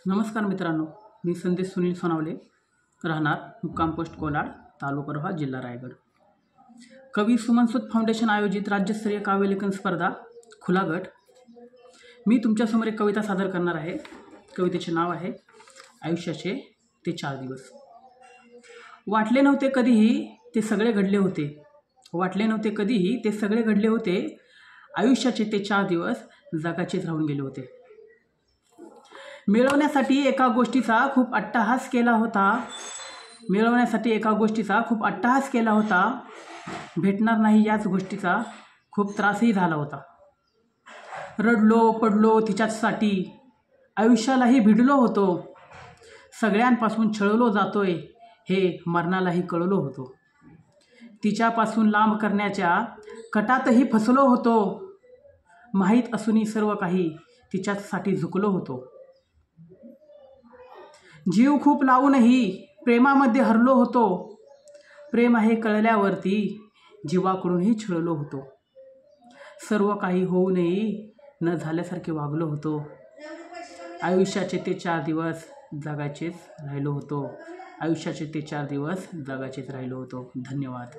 नमस्कार मित्रांनो, मी संदेश सुनील सोनावले, राहणार मुक्काम पोस्ट कोलाड, तालुका रोहा, जिल्हा रायगड. कवी सुमन सूद फाउंडेशन आयोजित राज्यस्तरीय काव्यलेखन स्पर्धा खुला गट. मी तुमच्यासमोर एक कविता सादर करणार आहे. कवितेचे नाव आहे आयुष्याचे ते 4 दिवस. वाटले नव्हते कधीही ते सगळे घडले होते. वाटले नव्हते कधीही ते सगळे घडले होते. आयुष्याचे ते 4 दिवस जगाचेच राहून गेले होते. मिळवण्यासाठी एका गोष्टीचा खूप अट्टहास केला होता. मिळवण्यासाठी एका गोष्टीचा खूप अट्टहास केला होता. भेटणार नाही याच गोष्टीचा खूप त्रासही झाला होता. रडलो पडलो तिच्यासाठी, आयुष्यालाही भिडलो होतो. सगळ्यांपासून छळलो जातोय हे मरणालाही कळलो होतो. तिच्यापासून लांब करण्याच्या कटातही फसलो होतो. माहीत असूनही सर्व काही तिच्यासाठी झुकलो होतो. जीव खूप लावूनही प्रेमामध्ये हरलो होतो. प्रेम आहे कळल्यावरती जीवाकडूनही छळलो होतो. सर्व काही होऊनही न झाल्यासारखे वागलो होतो. आयुष्याचे ते 4 दिवस जगाचेच राहिलो होतो. आयुष्याचे ते 4 दिवस जगाचेच राहिलो होतो. धन्यवाद.